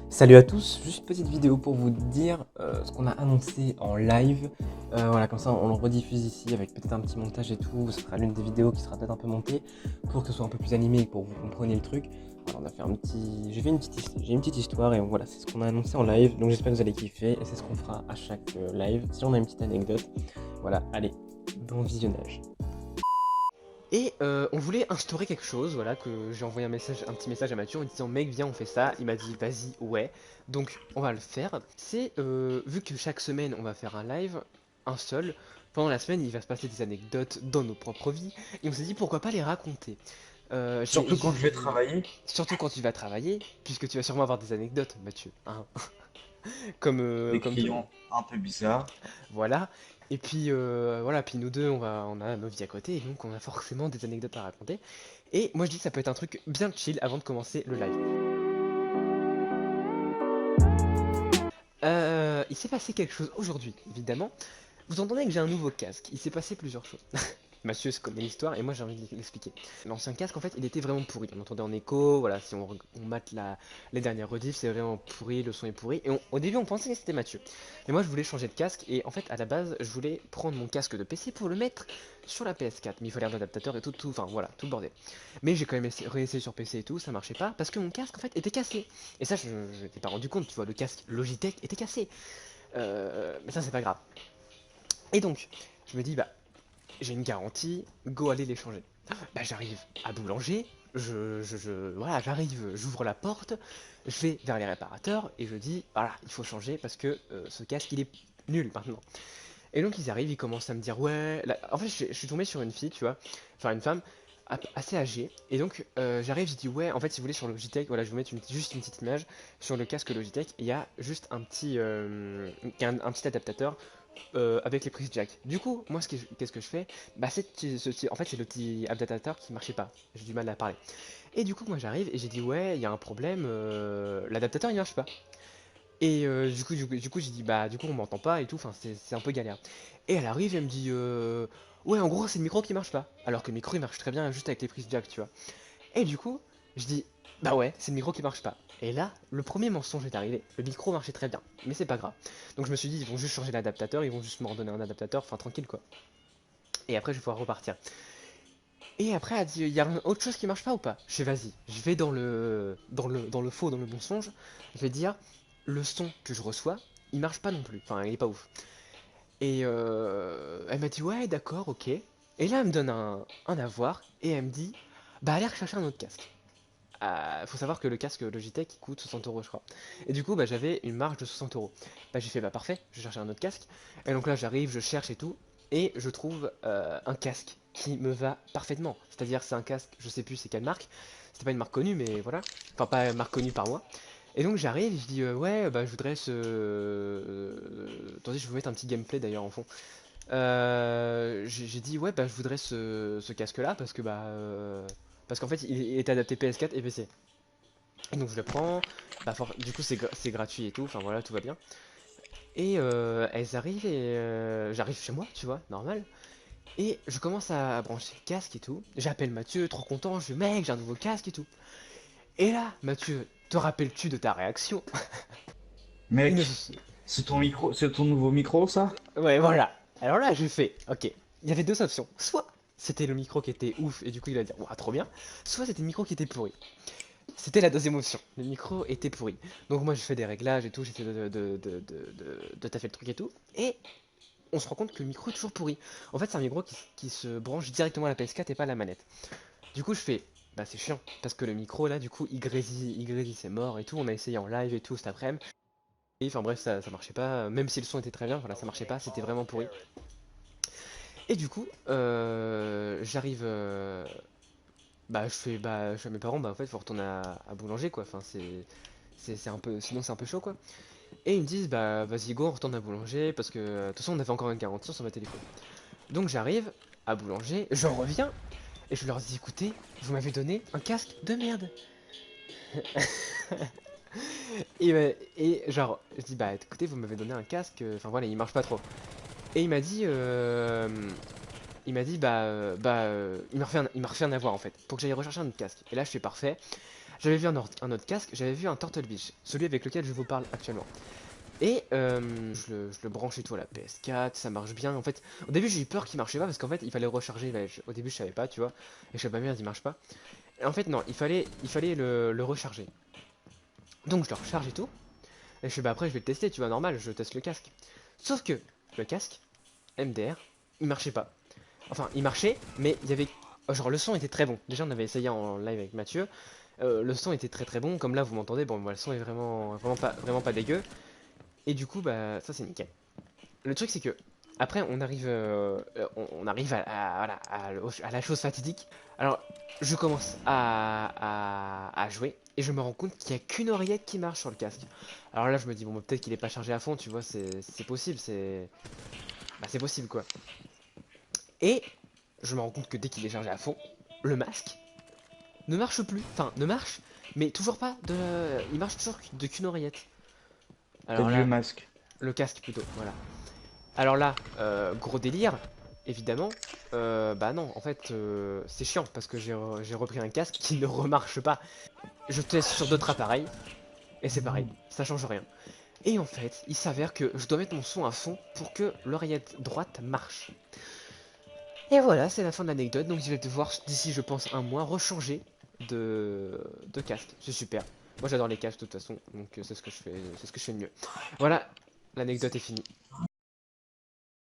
Salut à tous, juste une petite vidéo pour vous dire ce qu'on a annoncé en live. Voilà, comme ça on le rediffuse ici avec peut-être un petit montage et tout. Ce sera l'une des vidéos qui sera peut-être un peu montée pour que ce soit un peu plus animé et pour que vous compreniez le truc. Alors, on a fait un petit, j'ai une petite histoire et voilà, c'est ce qu'on a annoncé en live. Donc j'espère que vous allez kiffer et c'est ce qu'on fera à chaque live. Si on a une petite anecdote, voilà, allez, bon visionnage. Et on voulait instaurer quelque chose, voilà, que j'ai envoyé un petit message à Mathieu en lui disant mec viens on fait ça, il m'a dit vas-y ouais, donc on va le faire. C'est vu que chaque semaine on va faire un live, un seul, pendant la semaine il va se passer des anecdotes dans nos propres vies, et on s'est dit pourquoi pas les raconter. Euh, j'ai- Surtout quand je vais j'ai- travailler. Surtout quand tu vas travailler, puisque tu vas sûrement avoir des anecdotes Mathieu, hein, comme, Des comme tout le monde. clients un peu bizarres. Voilà. Et puis voilà, puis nous deux, on a nos vies à côté, et donc on a forcément des anecdotes à raconter. Et moi je dis que ça peut être un truc bien chill avant de commencer le live. Il s'est passé quelque chose aujourd'hui, évidemment. Vous entendez que j'ai un nouveau casque, il s'est passé plusieurs choses. Mathieu se connaît l'histoire et moi j'ai envie de l'expliquer. L'ancien casque en fait il était vraiment pourri, on entendait en écho, voilà, si on mate les dernières rediffs c'est vraiment pourri, le son est pourri. Et au début on pensait que c'était Mathieu. Mais moi je voulais changer de casque et en fait à la base je voulais prendre mon casque de PC pour le mettre sur la PS4. Mais il fallait un adaptateur et tout, enfin voilà, tout le bordel. Mais j'ai quand même réessayé sur PC et tout, ça marchait pas parce que mon casque en fait était cassé. Et ça je m'étais pas rendu compte, tu vois, le casque Logitech était cassé. Mais ça c'est pas grave. Et donc je me dis bah j'ai une garantie, go aller les changer. Bah j'arrive à Boulanger, voilà, j'arrive, j'ouvre la porte, je vais vers les réparateurs et je dis voilà, il faut changer parce que ce casque il est nul maintenant. Et donc ils arrivent, ils commencent à me dire ouais, en fait je suis tombé sur une fille, tu vois, enfin une femme assez âgée, et donc j'arrive, je dis ouais, en fait si vous voulez sur Logitech, voilà, je vais vous mettre juste une petite image sur le casque Logitech, il y a juste un petit adaptateur avec les prises jack. Du coup, moi, qu'est-ce que je fais? Bah, en fait, c'est le petit adaptateur qui marchait pas. J'ai du mal à parler. Et du coup, moi, j'arrive et j'ai dit, ouais, il y a un problème, l'adaptateur il marche pas. Et du coup, j'ai dit, bah, du coup, on m'entend pas et tout, enfin, c'est un peu galère. Et elle arrive et elle me dit, ouais, en gros, c'est le micro qui marche pas. Alors que le micro il marche très bien juste avec les prises jack, tu vois. Et du coup, je dis, bah ouais, c'est le micro qui marche pas. Et là, le premier mensonge est arrivé. Le micro marchait très bien, mais c'est pas grave. Donc je me suis dit, ils vont juste changer l'adaptateur, ils vont juste me redonner un adaptateur, enfin tranquille quoi. Et après, je vais pouvoir repartir. Et après, elle a dit, il y a autre chose qui marche pas ou pas? Je fais, vas-y, je vais dans le faux, dans le mensonge. Je vais dire, le son que je reçois, il marche pas non plus. Enfin, il est pas ouf. Et elle m'a dit, ouais, d'accord, ok. Et là, elle me donne un avoir et elle me dit, bah allez rechercher un autre casque. Faut savoir que le casque Logitech il coûte 60 euros je crois. Et du coup bah j'avais une marge de 60 euros. Bah j'ai fait bah parfait, je cherchais un autre casque. Et donc là j'arrive, je cherche et tout. Et je trouve un casque qui me va parfaitement. C'est-à-dire c'est un casque, je sais plus c'est quelle marque. C'était pas une marque connue mais voilà. Enfin pas une marque connue par moi. Et donc j'arrive, je dis ouais bah je voudrais ce... attendez je vais vous mettre un petit gameplay d'ailleurs en fond. J'ai dit ouais bah je voudrais ce casque là parce que parce qu'en fait il est adapté PS4 et PC. Et donc je le prends, bah, du coup c'est gratuit et tout, enfin voilà tout va bien. Et elles arrivent et j'arrive chez moi tu vois, normal. Et je commence à brancher le casque et tout. J'appelle Mathieu, trop content, je dis mec j'ai un nouveau casque et tout. Et là Mathieu, te rappelles-tu de ta réaction? Il ne Mec, se- c'est ton micro, c'est ton nouveau micro, ça? Ouais voilà. Alors là j'ai fait, ok, il y avait deux options. Soit c'était le micro qui était ouf et du coup il a dit ouah trop bien, soit c'était le micro qui était pourri. C'était la deuxième option. Le micro était pourri. Donc moi je fais des réglages et tout, j'essaie de taffer le truc et tout. Et on se rend compte que le micro est toujours pourri. En fait c'est un micro qui se branche directement à la PS4 et pas à la manette. Du coup je fais, bah c'est chiant. Parce que le micro là du coup il grésille, c'est mort et tout. On a essayé en live et tout cet après-midi. Et enfin bref ça marchait pas. Même si le son était très bien, voilà ça marchait pas, c'était vraiment pourri. Et du coup j'arrive... bah je fais bah je fais à mes parents bah en fait faut retourner à boulanger quoi. Enfin c'est un peu sinon c'est un peu chaud quoi. Et ils me disent bah vas-y go on retourne à boulanger parce que de toute façon on avait encore une garantie sur ma téléphone. Donc j'arrive à boulanger, je reviens et je leur dis écoutez, vous m'avez donné un casque de merde. Et genre je dis bah écoutez vous m'avez donné un casque, enfin voilà il marche pas trop. Et il m'a dit il m'a refait un avoir en fait pour que j'aille rechercher un autre casque. Et là je fais parfait. j'avais vu un autre casque, j'avais vu un Turtle Beach, celui avec lequel je vous parle actuellement. Et je le branche et tout à la PS4, ça marche bien. En fait, au début j'ai eu peur qu'il marchait pas parce qu'en fait il fallait recharger. Au début je savais pas, tu vois, et je savais pas bien, il marche pas. Et en fait non, il fallait le recharger. Donc je le recharge et tout. Et je fais bah après je vais le tester, tu vois, normal, je teste le casque. Sauf que le casque MDR, il marchait pas. Enfin, il marchait, mais il y avait genre le son était très bon. Déjà on avait essayé en live avec Mathieu. Le son était très très bon, comme là vous m'entendez, bon moi le son est vraiment pas dégueu. Et du coup bah ça c'est nickel. Le truc c'est que après on arrive voilà, à la chose fatidique. Alors je commence à jouer et je me rends compte qu'il n'y a qu'une oreillette qui marche sur le casque. Alors là je me dis bon bah, peut-être qu'il est pas chargé à fond, tu vois, c'est possible, c'est possible quoi. Et je me rends compte que dès qu'il est chargé à fond, le masque ne marche plus. Enfin ne marche, mais toujours pas il marche toujours de qu'une oreillette. T'as Alors le vieux là, masque. le casque plutôt, voilà. Alors là, gros délire, évidemment. Bah non, en fait, c'est chiant parce que j'ai repris un casque qui ne remarche pas. Je teste sur d'autres appareils et c'est pareil, ça change rien. Et en fait, il s'avère que je dois mettre mon son à fond pour que l'oreillette droite marche. Et voilà, c'est la fin de l'anecdote. Donc je vais devoir, d'ici je pense un mois, rechanger de casque. C'est super. Moi j'adore les casques de toute façon, donc c'est ce que je fais de mieux. Voilà, l'anecdote est finie.